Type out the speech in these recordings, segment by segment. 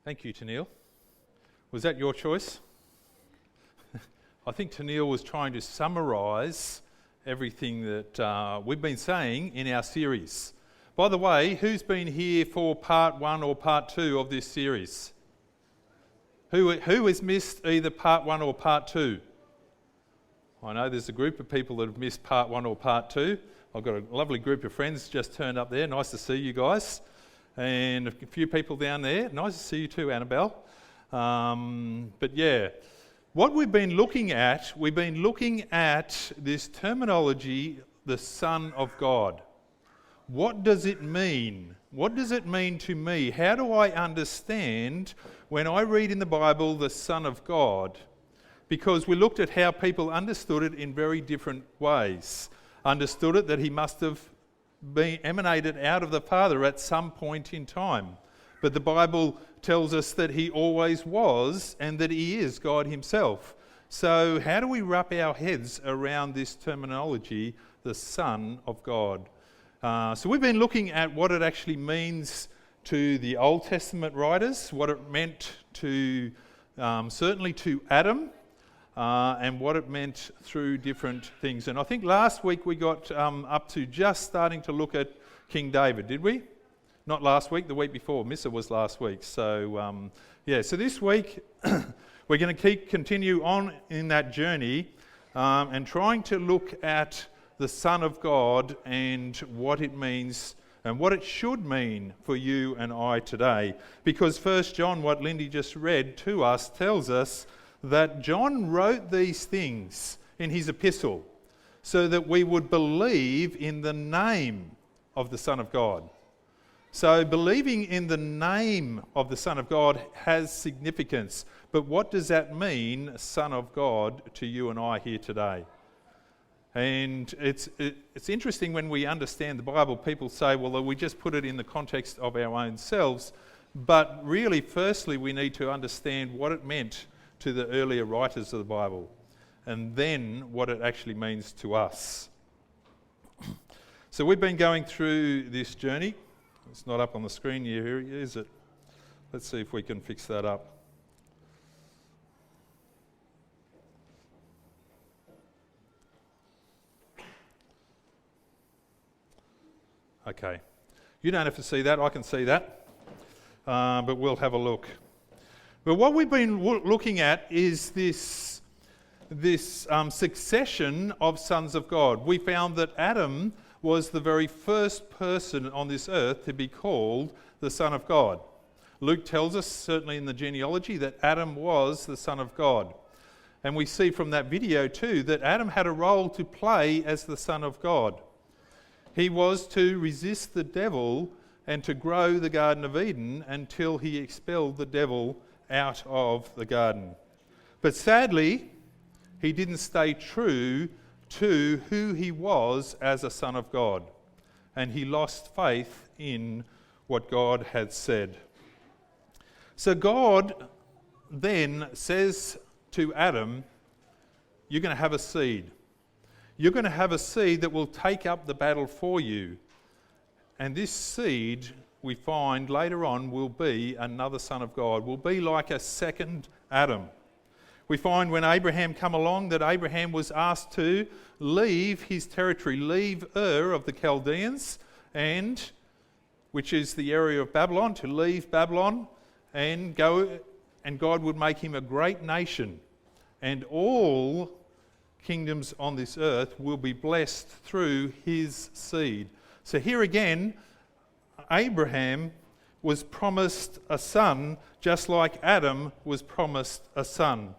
Thank you, Tennille. Was that your choice? I think Tennille was trying to summarise everything that we've been saying in our series. By the way, who's been here for part 1 or part 2 of this series? Who has missed either part 1 or part 2? I know there's a group of people that have missed part 1 or part 2. I've got a lovely group of friends just turned up there. Nice to see you guys. And a few people down there. Nice to see you too, Annabelle. But yeah, what we've been looking at this terminology, the Son of God. What does it mean? What does it mean to me? How do I understand when I read in the Bible the Son of God? Because we looked at how people understood it in very different ways. Understood it that he must have been emanated out of the Father at some point in time. But the Bible tells us that he always was and that he is God himself. So how do we wrap our heads around this terminology, the Son of God? So we've been looking at what it actually means to the Old Testament writers, what it meant to certainly to Adam, and what it meant through different things. And I think last week we got up to just starting to look at King David, did we? Not last week, the week before. Missa was last week. So so this week we're going to continue on in that journey and trying to look at the Son of God and what it means and what it should mean for you and I today. Because 1 John, what Lindy just read to us, tells us that John wrote these things in his epistle so that we would believe in the name of the Son of God. So believing in the name of the Son of God has significance. But what does that mean, Son of God, to you and I here today? And it's interesting when we understand the Bible, people say, well, we just put it in the context of our own selves. But really, firstly, we need to understand what it meant to the earlier writers of the Bible, and then what it actually means to us. So we've been going through this journey. It's not up on the screen here, is it? Let's see if we can fix that up. Okay. You don't have to see that, I can see that. But we'll have a look. But what we've been looking at is this succession of sons of God. We found that Adam was the very first person on this earth to be called the Son of God. Luke tells us, certainly in the genealogy, that Adam was the Son of God. And we see from that video too that Adam had a role to play as the Son of God. He was to resist the devil and to grow the Garden of Eden until he expelled the devil out of the garden. But sadly, he didn't stay true to who he was as a son of God, and he lost faith in what God had said. So God then says to Adam, you're going to have a seed. You're going to have a seed that will take up the battle for you. And this seed, we find later on, will be another son of God, will be like a second Adam. We find when Abraham come along that Abraham was asked to leave his territory, leave Ur of the Chaldeans, which is the area of Babylon, to leave Babylon and go, and God would make him a great nation. And all kingdoms on this earth will be blessed through his seed. So here again, Abraham was promised a son, just like Adam was promised a son.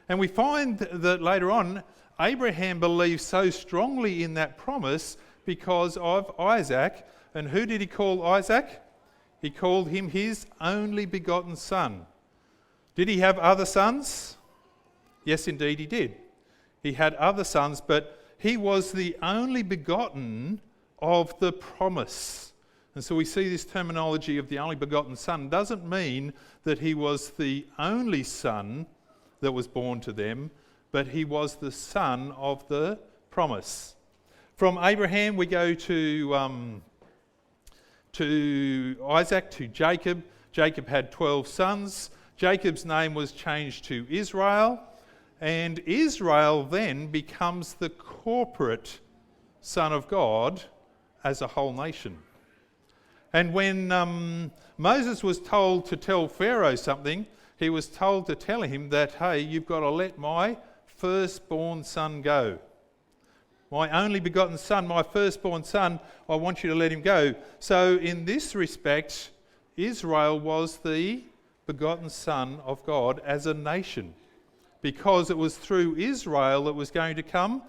And we find that later on, Abraham believed so strongly in that promise because of Isaac. And who did he call Isaac? He called him his only begotten son. Did he have other sons? Yes, indeed he did. He had other sons, but he was the only begotten of the promise. And so we see this terminology of the only begotten son doesn't mean that he was the only son that was born to them, but he was the son of the promise. From Abraham we go to Isaac, to Jacob. Jacob had 12 sons. Jacob's name was changed to Israel, and Israel then becomes the corporate son of God as a whole nation. And when Moses was told to tell Pharaoh something, he was told to tell him that, hey, you've got to let my firstborn son go. My only begotten son, my firstborn son, I want you to let him go. So in this respect, Israel was the begotten son of God as a nation, because it was through Israel that was going to come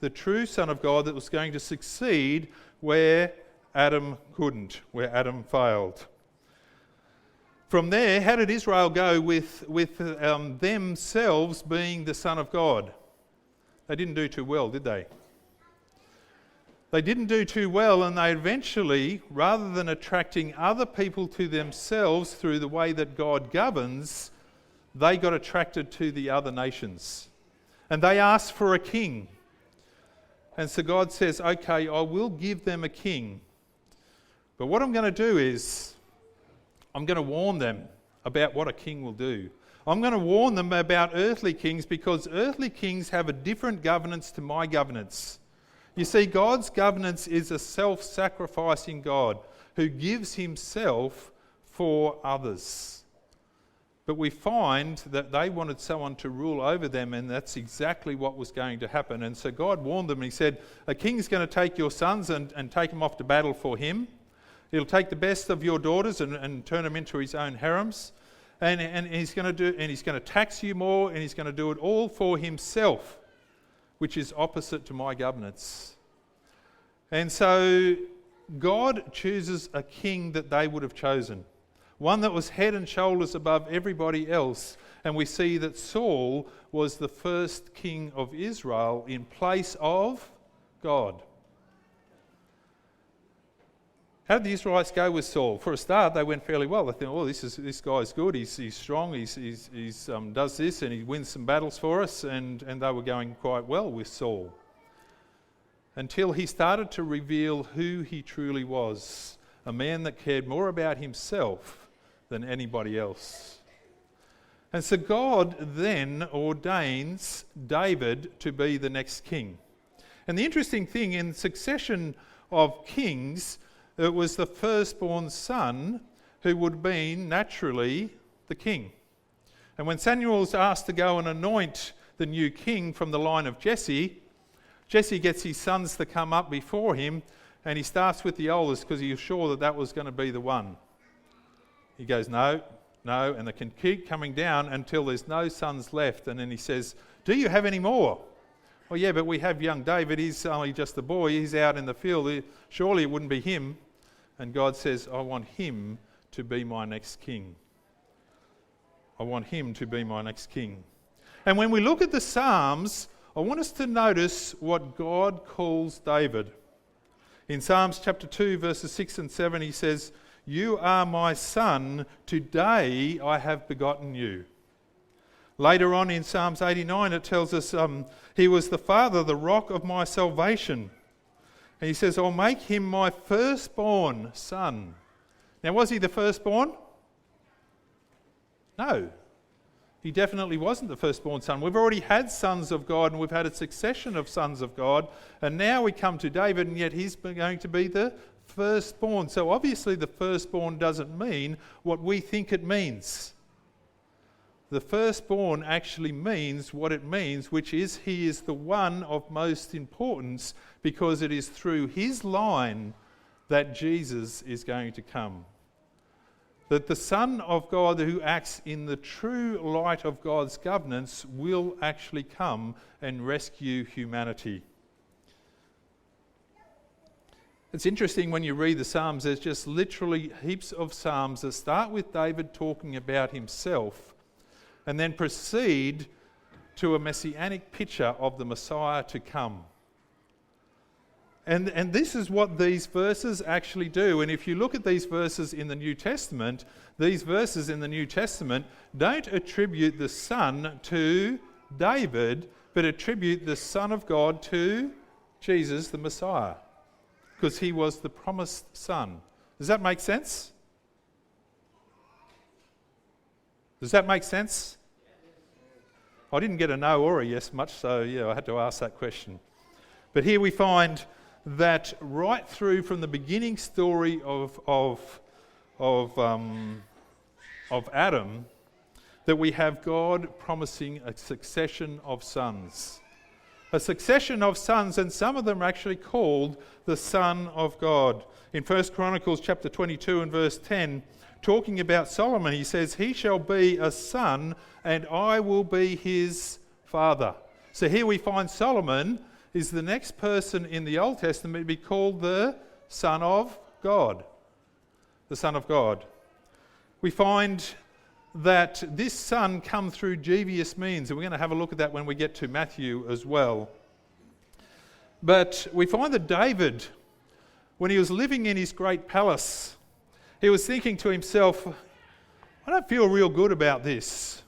the true Son of God that was going to succeed where Adam couldn't, where Adam failed. From there, how did Israel go with themselves being the Son of God? They didn't do too well, did they? They didn't do too well, and they eventually, rather than attracting other people to themselves through the way that God governs, they got attracted to the other nations. And they asked for a king. And so God says, okay, I will give them a king. But what I'm going to do is, I'm going to warn them about what a king will do. I'm going to warn them about earthly kings, because earthly kings have a different governance to my governance. You see, God's governance is a self-sacrificing God who gives himself for others. But we find that they wanted someone to rule over them, and that's exactly what was going to happen. And so God warned them, and he said, a king's going to take your sons and take them off to battle for him. He'll take the best of your daughters and turn them into his own harems. And he's going to tax you more, and he's going to do it all for himself, which is opposite to my governance. And so God chooses a king that they would have chosen, one that was head and shoulders above everybody else. And we see that Saul was the first king of Israel in place of God. How did the Israelites go with Saul? For a start, they went fairly well. They thought, oh, this guy's good, he's strong, he does this, and he wins some battles for us, and they were going quite well with Saul. Until he started to reveal who he truly was, a man that cared more about himself than anybody else. And so God then ordains David to be the next king. And the interesting thing, in succession of kings, it was the firstborn son who would have been naturally the king. And when Samuel was asked to go and anoint the new king from the line of Jesse, Jesse gets his sons to come up before him, and he starts with the oldest because he was sure that was going to be the one. He goes, no, and they can keep coming down until there's no sons left. And then he says, do you have any more? Well, yeah, but we have young David. He's only just a boy. He's out in the field. Surely it wouldn't be him. And God says, I want him to be my next king. I want him to be my next king. And when we look at the Psalms, I want us to notice what God calls David. In Psalms chapter 2, verses 6 and 7, he says, you are my son, today I have begotten you. Later on in Psalms 89, it tells us he was the father, the rock of my salvation. And he says, I'll make him my firstborn son. Now, was he the firstborn? No. He definitely wasn't the firstborn son. We've already had sons of God, and we've had a succession of sons of God. And now we come to David, and yet he's going to be the firstborn. So obviously the firstborn doesn't mean what we think it means. The firstborn actually means what it means, which is he is the one of most importance, because it is through his line that Jesus is going to come. That the Son of God who acts in the true light of God's governance will actually come and rescue humanity. It's interesting when you read the Psalms, there's just literally heaps of Psalms that start with David talking about himself and then proceed to a messianic picture of the Messiah to come. And this is what these verses actually do. And if you look at these verses in the New Testament, these verses in the New Testament don't attribute the Son to David, but attribute the Son of God to Jesus, the Messiah, because he was the promised Son. Does that make sense? Does that make sense? I didn't get a no or a yes much, so I had to ask that question. But here we find that right through from the beginning story of Adam, that we have God promising a succession of sons. A succession of sons, and some of them are actually called the Son of God. In 1 Chronicles chapter 22 and verse 10, talking about Solomon, he says, "He shall be a son, and I will be his father." So here we find Solomon is the next person in the Old Testament to be called the Son of God. The Son of God. We find that this son come through devious means, and we're going to have a look at that when we get to Matthew as well. But we find that David, when he was living in his great palace, he was thinking to himself, I don't feel real good about this.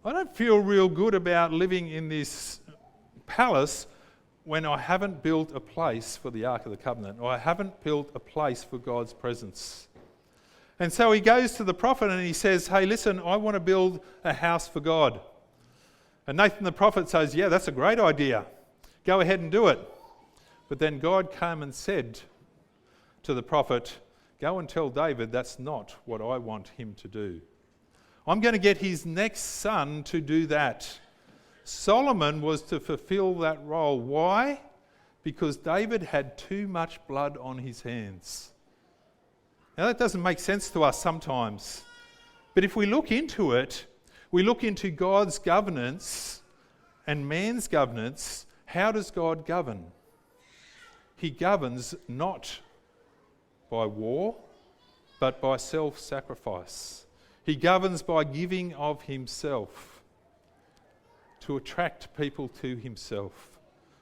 I don't feel real good about living in this palace when I haven't built a place for the Ark of the Covenant, or I haven't built a place for God's presence. And so he goes to the prophet and he says, hey, listen, I want to build a house for God. And Nathan the prophet says, yeah, that's a great idea. Go ahead and do it. But then God came and said to the prophet, go and tell David that's not what I want him to do. I'm going to get his next son to do that. Solomon was to fulfill that role. Why? Because David had too much blood on his hands. Now that doesn't make sense to us sometimes. But if we look into it, we look into God's governance and man's governance. How does God govern? He governs not by war, but by self-sacrifice. He governs by giving of himself to attract people to himself,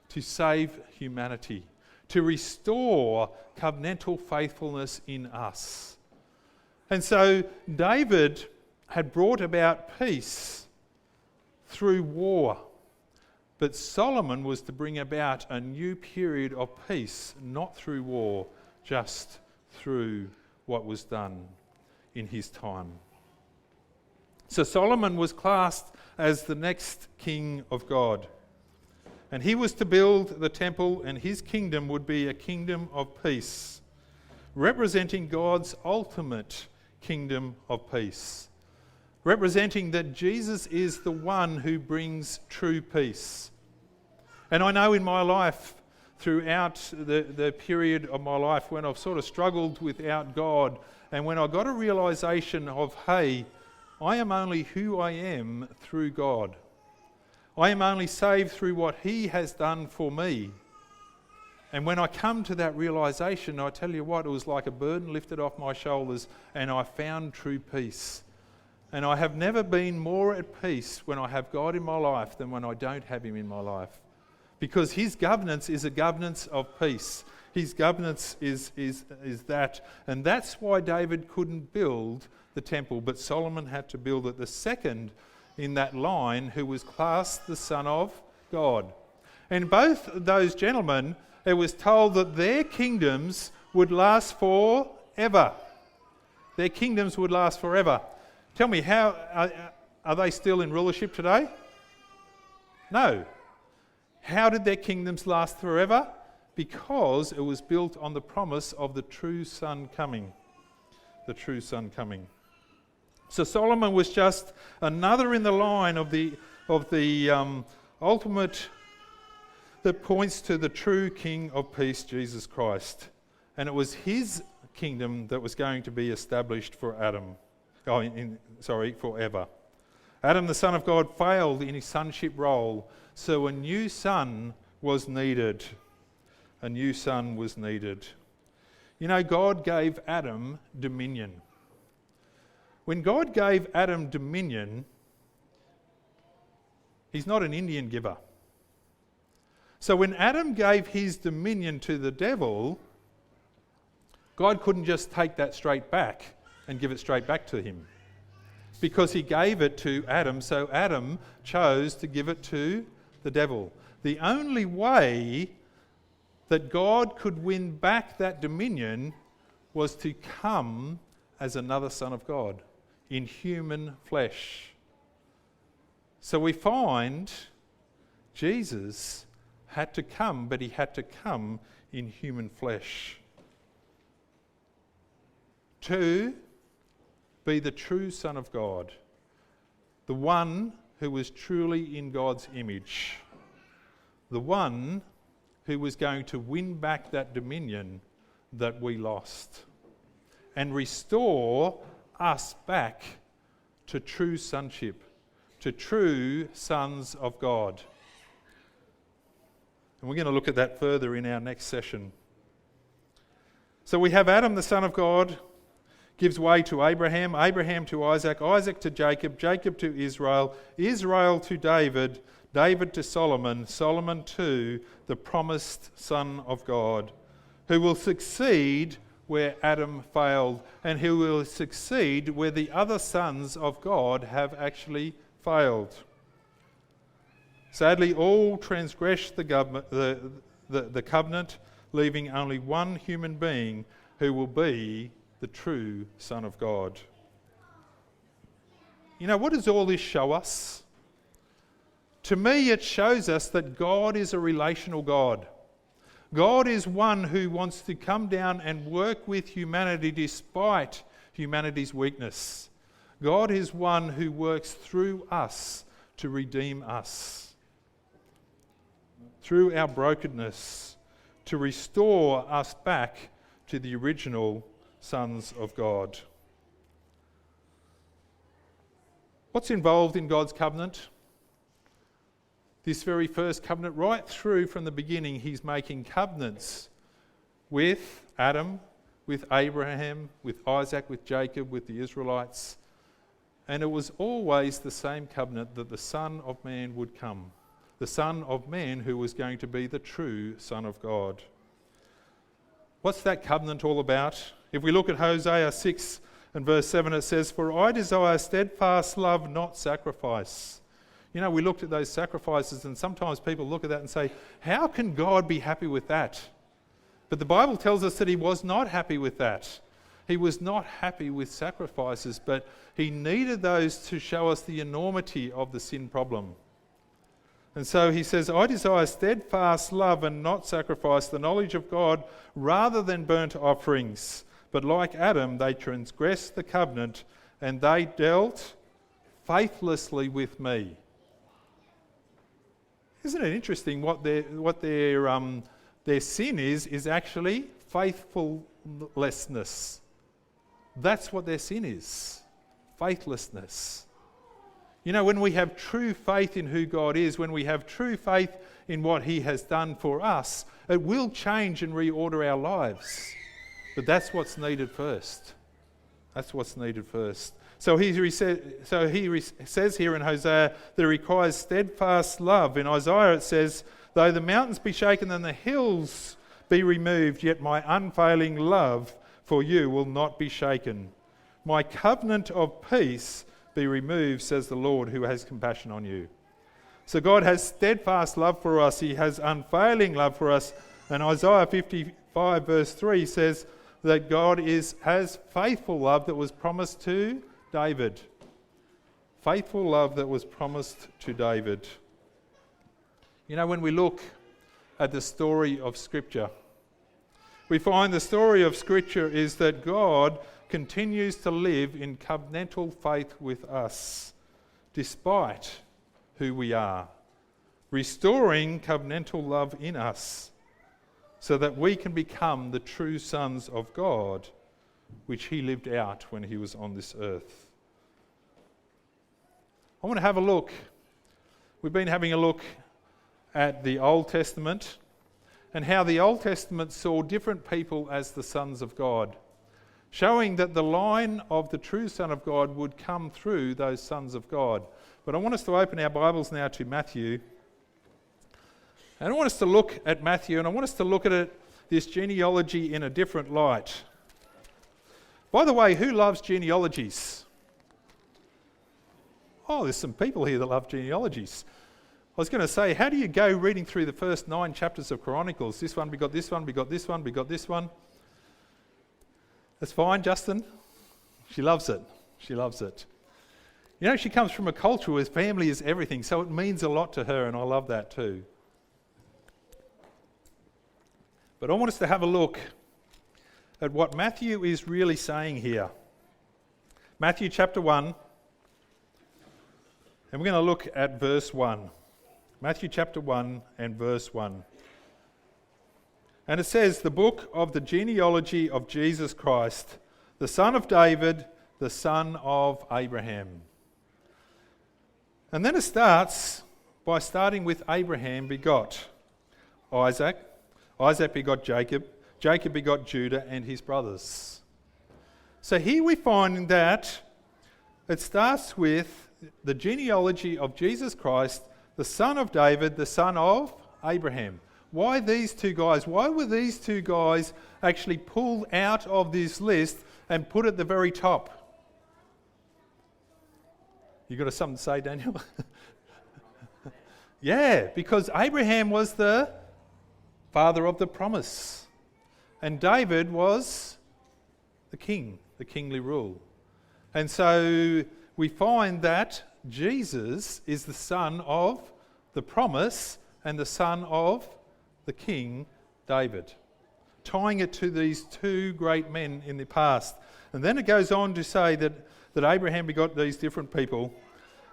to save humanity, to restore covenantal faithfulness in us. And so David had brought about peace through war, but Solomon was to bring about a new period of peace, not through war, just through what was done in his time. So Solomon was classed as the next king of God. And he was to build the temple, and his kingdom would be a kingdom of peace, representing God's ultimate kingdom of peace, representing that Jesus is the one who brings true peace. And I know in my life, throughout the period of my life when I've sort of struggled without God, and when I got a realisation of, hey, I am only who I am through God. I am only saved through what he has done for me. And when I come to that realisation, I tell you what, it was like a burden lifted off my shoulders, and I found true peace. And I have never been more at peace when I have God in my life than when I don't have him in my life. Because his governance is a governance of peace. His governance is that. And that's why David couldn't build the temple, but Solomon had to build it. The second in that line who was classed the Son of God. And both those gentlemen, it was told that their kingdoms would last forever. Their kingdoms would last forever. Tell me, how are they still in rulership today? No. How did their kingdoms last forever? Because it was built on the promise of the true Son coming. The true Son coming. So Solomon was just another in the line of the ultimate that points to the true King of peace, Jesus Christ. And it was his kingdom that was going to be established for forever. Adam, the Son of God, failed in his sonship role, so a new son was needed. A new son was needed. You know, God gave Adam dominion. When God gave Adam dominion, he's not an Indian giver. So when Adam gave his dominion to the devil, God couldn't just take that straight back and give it straight back to him. Because he gave it to Adam, so Adam chose to give it to the devil. The only way that God could win back that dominion was to come as another son of God. in human flesh. So we find Jesus had to come, but he had to come in human flesh to be the true Son of God, the one who was truly in God's image, the one who was going to win back that dominion that we lost and restore us back to true sonship, to true sons of God. And we're going to look at that further in our next session. So we have Adam, the son of God, gives way to Abraham, Abraham to Isaac, Isaac to Jacob, Jacob to Israel, Israel to David, David to Solomon, Solomon to the promised Son of God, who will succeed where Adam failed, and who will succeed where the other sons of God have actually failed. Sadly, all transgressed the covenant, leaving only one human being who will be the true Son of God. You know, what does all this show us? To me, it shows us that God is a relational God. God is one who wants to come down and work with humanity despite humanity's weakness. God is one who works through us to redeem us, through our brokenness, to restore us back to the original sons of God. What's involved in God's covenant? This very first covenant, right through from the beginning, he's making covenants with Adam, with Abraham, with Isaac, with Jacob, with the Israelites. And it was always the same covenant that the Son of Man would come. The Son of Man who was going to be the true Son of God. What's that covenant all about? If we look at Hosea 6 and verse 7, it says, "For I desire steadfast love, not sacrifice." You know, we looked at those sacrifices, and sometimes people look at that and say, how can God be happy with that? But the Bible tells us that he was not happy with that. He was not happy with sacrifices, but he needed those to show us the enormity of the sin problem. And so he says, I desire steadfast love and not sacrifice, the knowledge of God rather than burnt offerings. But like Adam, they transgressed the covenant and they dealt faithlessly with me. Isn't it interesting what their sin is actually faithfulness. That's what their sin is, faithlessness. You know, when we have true faith in who God is, when we have true faith in what he has done for us, it will change and reorder our lives. But that's what's needed first. That's what's needed first. So he says here in Hosea that it requires steadfast love. In Isaiah it says, though the mountains be shaken and the hills be removed, yet my unfailing love for you will not be shaken. My covenant of peace be removed, says the Lord, who has compassion on you. So God has steadfast love for us. He has unfailing love for us. And Isaiah 55 verse 3 says that God has faithful love that was promised to David. Faithful love that was promised to David. You know, when we look at the story of Scripture, we find the story of Scripture is that God continues to live in covenantal faith with us, despite who we are, restoring covenantal love in us, so that we can become the true sons of God, which he lived out when he was on this earth. I want to have a look. We've been having a look at the Old Testament and how the Old Testament saw different people as the sons of God, showing that the line of the true Son of God would come through those sons of God. But I want us to open our Bibles now to Matthew. And I want us to look at Matthew, and I want us to look at this genealogy in a different light. By the way, who loves genealogies? Oh, there's some people here that love genealogies. I was going to say, how do you go reading through the first 9 chapters of Chronicles? This one, we got this one, we got this one, we got this one. That's fine, Justin. She loves it. She loves it. You know, she comes from a culture where family is everything, so it means a lot to her, and I love that too. But I want us to have a look at what Matthew is really saying here. Matthew chapter 1, and we're going to look at verse 1. Matthew chapter 1 and verse 1. And it says, the book of the genealogy of Jesus Christ, the son of David, the son of Abraham. And then it starts by starting with Abraham begot Isaac. Isaac begot Jacob. Jacob begot Judah and his brothers. So here we find that it starts with the genealogy of Jesus Christ, the son of David, the son of Abraham. Why these two guys? Why were these two guys actually pulled out of this list and put at the very top? You got something to say, Daniel? Yeah, because Abraham was the father of the promise. And David was the king, the kingly rule. And so we find that Jesus is the son of the promise and the son of the king, David. Tying it to these two great men in the past. And then it goes on to say that Abraham begot these different people.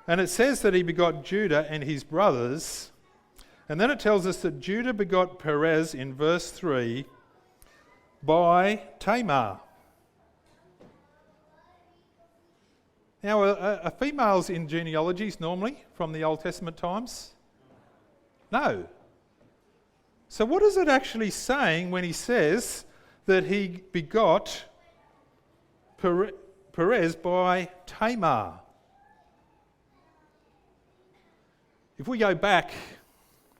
And it says that he begot Judah and his brothers. And then it tells us that Judah begot Perez in verse 3 by Tamar. Now, are females in genealogies normally from the Old Testament times? No. So what is it actually saying when he says that he begot Perez by Tamar? If we go back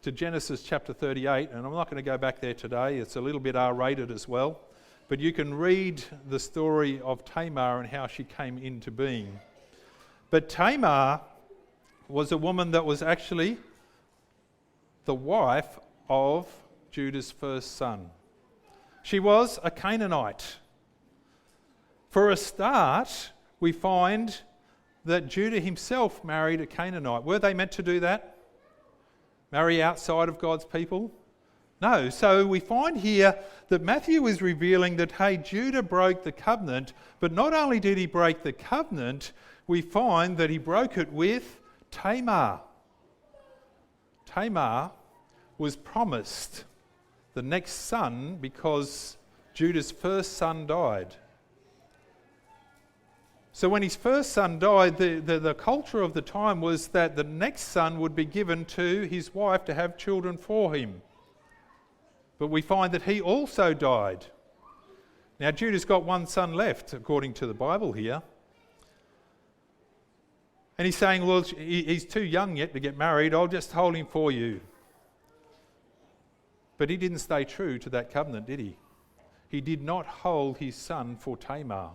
to Genesis chapter 38, and I'm not going to go back there today, it's a little bit R-rated as well, but you can read the story of Tamar and how she came into being. But Tamar was a woman that was actually the wife of Judah's first son. She was a Canaanite. For a start, we find that Judah himself married a Canaanite. Were they meant to do that? Marry outside of God's people? No. So we find here that Matthew is revealing that, hey, Judah broke the covenant, but not only did he break the covenant, we find that he broke it with Tamar. Tamar was promised the next son because Judah's first son died. So when his first son died, the culture of the time was that the next son would be given to his wife to have children for him. But we find that he also died. Now Judah's got one son left, according to the Bible here. And he's saying, well, he's too young yet to get married, I'll just hold him for you. But he didn't stay true to that covenant, did he? He did not hold his son for Tamar.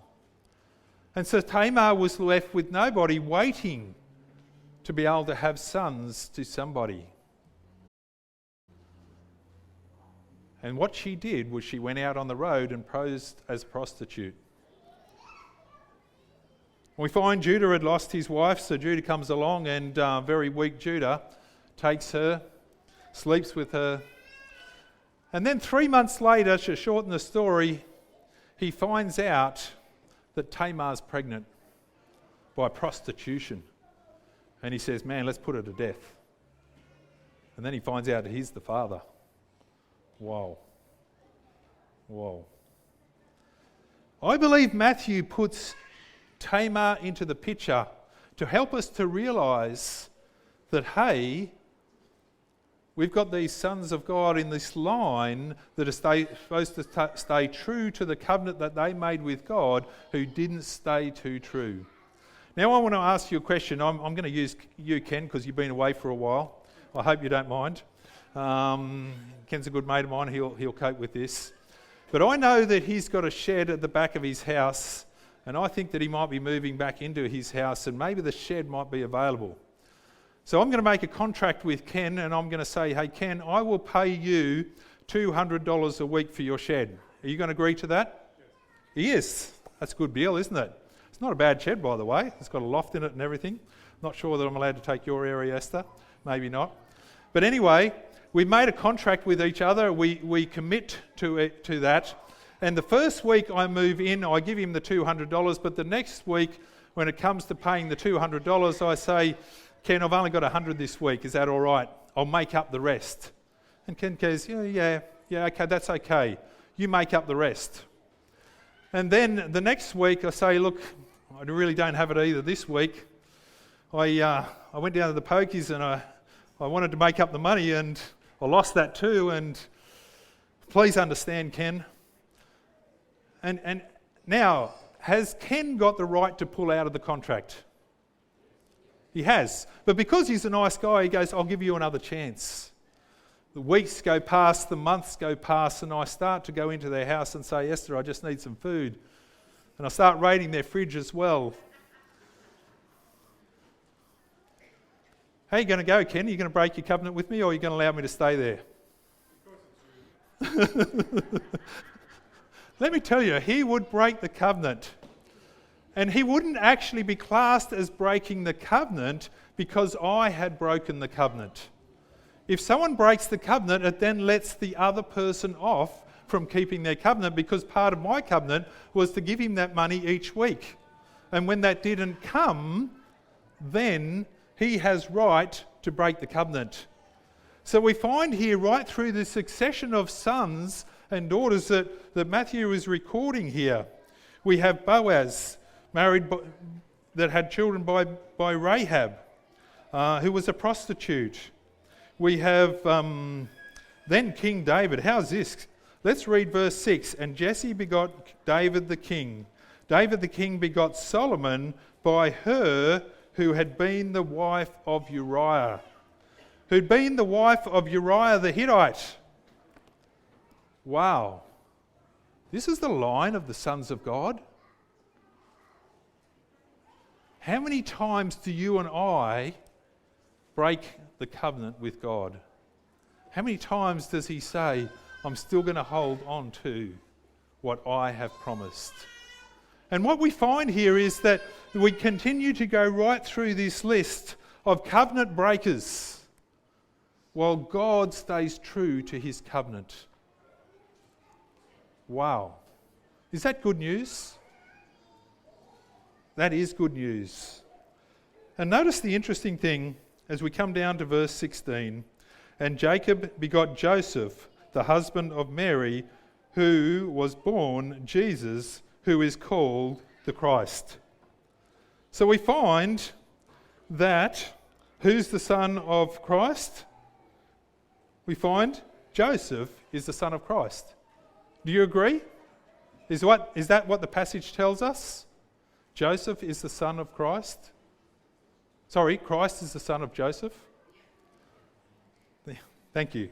And so Tamar was left with nobody, waiting to be able to have sons to somebody. And what she did was she went out on the road and posed as a prostitute. We find Judah had lost his wife, so Judah comes along, and very weak Judah takes her, sleeps with her. And then 3 months later, to shorten the story, he finds out that Tamar's pregnant by prostitution. And he says, man, let's put her to death. And then he finds out that he's the father. Wow. Wow. I believe Matthew puts Tamar into the picture to help us to realise that, hey, we've got these sons of God in this line that are supposed to stay true to the covenant that they made with God, who didn't stay too true. Now I want to ask you a question. I'm going to use you, Ken, because you've been away for a while. I hope you don't mind. Ken's a good mate of mine. He'll cope with this. But I know that he's got a shed at the back of his house, and I think that he might be moving back into his house, and maybe the shed might be available. So I'm going to make a contract with Ken, and I'm going to say, hey, Ken, I will pay you $200 a week for your shed. Are you going to agree to that? Yes. He is. That's a good deal, isn't it? It's not a bad shed, by the way. It's got a loft in it and everything. Not sure that I'm allowed to take your area, Esther. Maybe not. But anyway, we made a contract with each other. We commit to that. And the first week I move in, I give him the $200. But the next week, when it comes to paying the $200, I say, Ken, I've only got $100 this week. Is that all right? I'll make up the rest. And Ken goes, yeah, okay, that's okay. You make up the rest. And then the next week I say, look, I really don't have it either this week. I went down to the pokies and I wanted to make up the money and I lost that too. And please understand, Ken. And now, has Ken got the right to pull out of the contract? He has. But because he's a nice guy, he goes, I'll give you another chance. The weeks go past, the months go past, and I start to go into their house and say, Esther, I just need some food. And I start raiding their fridge as well. How are you going to go, Ken? Are you going to break your covenant with me, or are you going to allow me to stay there? Let me tell you, he would break the covenant. And he wouldn't actually be classed as breaking the covenant because I had broken the covenant. If someone breaks the covenant, it then lets the other person off from keeping their covenant, because part of my covenant was to give him that money each week. And when that didn't come, then he has right to break the covenant. So we find here right through the succession of sons and daughters that Matthew is recording here. We have Boaz, that had children by Rahab, who was a prostitute. We have then King David. How's this? Let's read verse 6. And Jesse begot David the king. David the king begot Solomon by her who had been the wife of Uriah. Who'd been the wife of Uriah the Hittite. Wow. This is the line of the sons of God. How many times do you and I break the covenant with God? How many times does he say, I'm still going to hold on to what I have promised? And what we find here is that we continue to go right through this list of covenant breakers while God stays true to his covenant. Wow. Is that good news? That is good news. And notice the interesting thing as we come down to verse 16. And Jacob begot Joseph, the husband of Mary, who was born Jesus, who is called the Christ. So we find that who's the son of Christ? We find Joseph is the son of Christ. Do you agree? Is that what the passage tells us? Joseph is the son of Christ? Sorry, Christ is the son of Joseph? Thank you.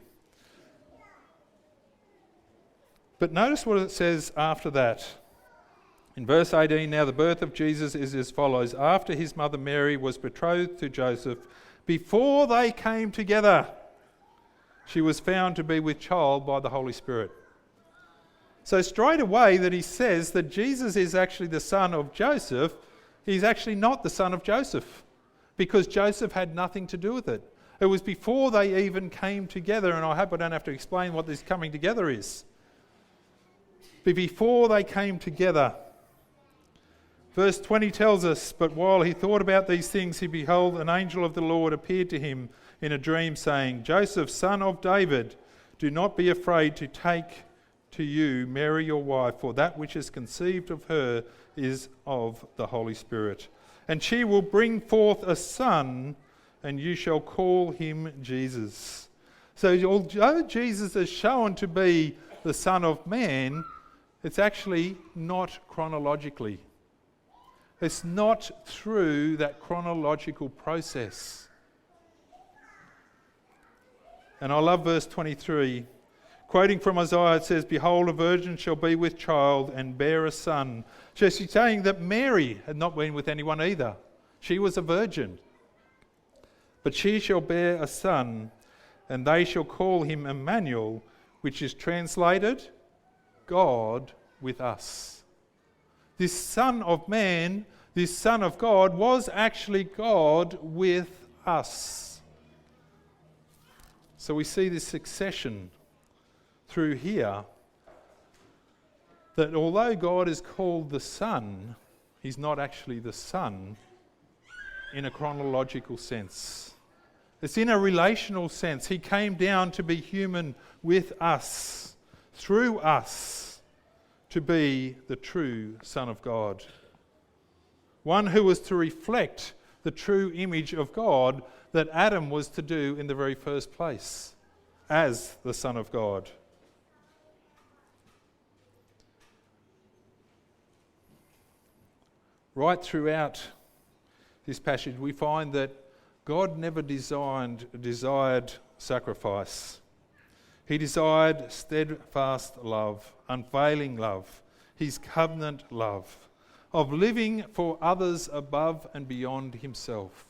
But notice what it says after that. In verse 18, now the birth of Jesus is as follows. After his mother Mary was betrothed to Joseph, before they came together, she was found to be with child by the Holy Spirit. So straight away that he says that Jesus is actually the son of Joseph, he's actually not the son of Joseph, because Joseph had nothing to do with it. It was before they even came together, and I hope I don't have to explain what this coming together is. But before they came together, verse 20 tells us, but while he thought about these things, he behold, an angel of the Lord appeared to him in a dream, saying, Joseph, son of David, do not be afraid to take to you Mary your wife, for that which is conceived of her is of the Holy Spirit. And she will bring forth a son, and you shall call him Jesus. So although Jesus is shown to be the Son of Man, it's actually not chronologically. It's not through that chronological process. And I love verse 23. Quoting from Isaiah, it says, behold, a virgin shall be with child and bear a son. So she's saying that Mary had not been with anyone either. She was a virgin. But she shall bear a son, and they shall call him Emmanuel, which is translated, God with us. this Son of Man, this Son of God, was actually God with us. So we see this succession through here, that although God is called the Son, he's not actually the Son in a chronological sense. It's in a relational sense. He came down to be human with us, through us, to be the true Son of God. One who was to reflect the true image of God that Adam was to do in the very first place, as the Son of God. Right throughout this passage, we find that God never desired sacrifice. He desired steadfast love, unfailing love, his covenant love, of living for others above and beyond himself.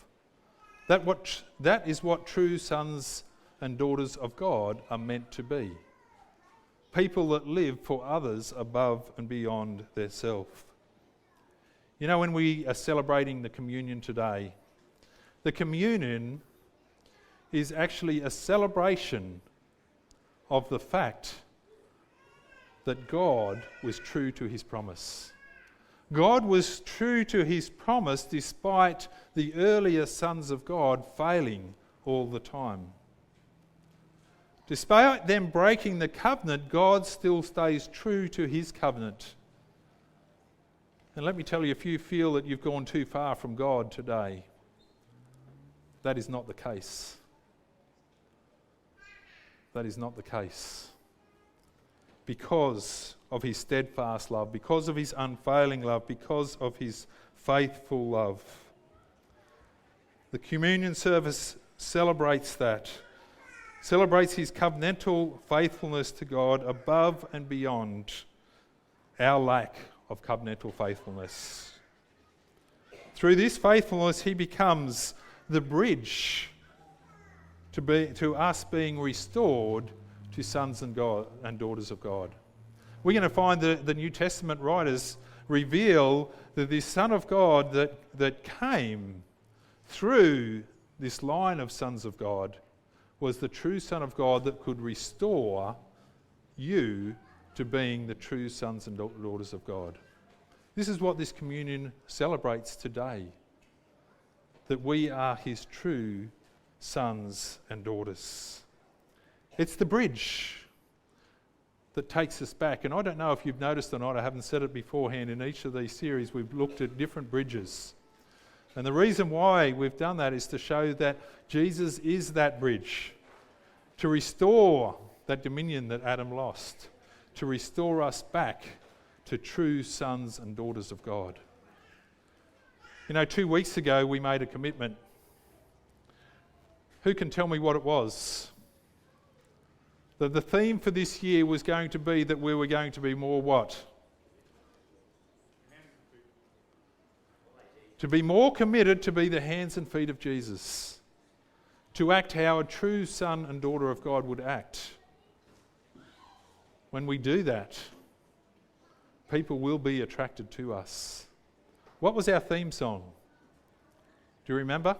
That is what true sons and daughters of God are meant to be. People that live for others above and beyond their self. You know, when we are celebrating the communion today, the communion is actually a celebration of the fact that God was true to his promise. God was true to his promise despite the earlier sons of God failing all the time. Despite them breaking the covenant, God still stays true to his covenant. And let me tell you, if you feel that you've gone too far from God today, that is not the case. That is not the case. Because of his steadfast love, because of his unfailing love, because of his faithful love. The communion service celebrates that. Celebrates his covenantal faithfulness to God above and beyond our lack of covenantal faithfulness. Through this faithfulness, he becomes the bridge to us being restored to sons and daughters of God. We're going to find the New Testament writers reveal that this Son of God that came through this line of sons of God was the true Son of God that could restore you to being the true sons and daughters of God. This is what this communion celebrates today, that we are his true sons and daughters. It's the bridge that takes us back. And I don't know if you've noticed or not, I haven't said it beforehand, in each of these series we've looked at different bridges. And the reason why we've done that is to show that Jesus is that bridge, to restore that dominion that Adam lost, to restore us back to true sons and daughters of God. You know, 2 weeks ago we made a commitment. Who can tell me what it was? That the theme for this year was going to be that we were going to be more what? To be more committed to be the hands and feet of Jesus. To act how a true son and daughter of God would act. When we do that, people will be attracted to us. What was our theme song? Do you remember?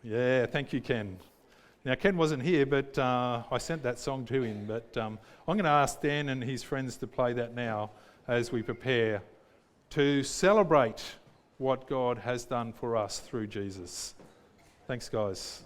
Yeah, thank you, Ken. Now, Ken wasn't here, but I sent that song to him. But I'm going to ask Dan and his friends to play that now as we prepare to celebrate what God has done for us through Jesus. Thanks, guys.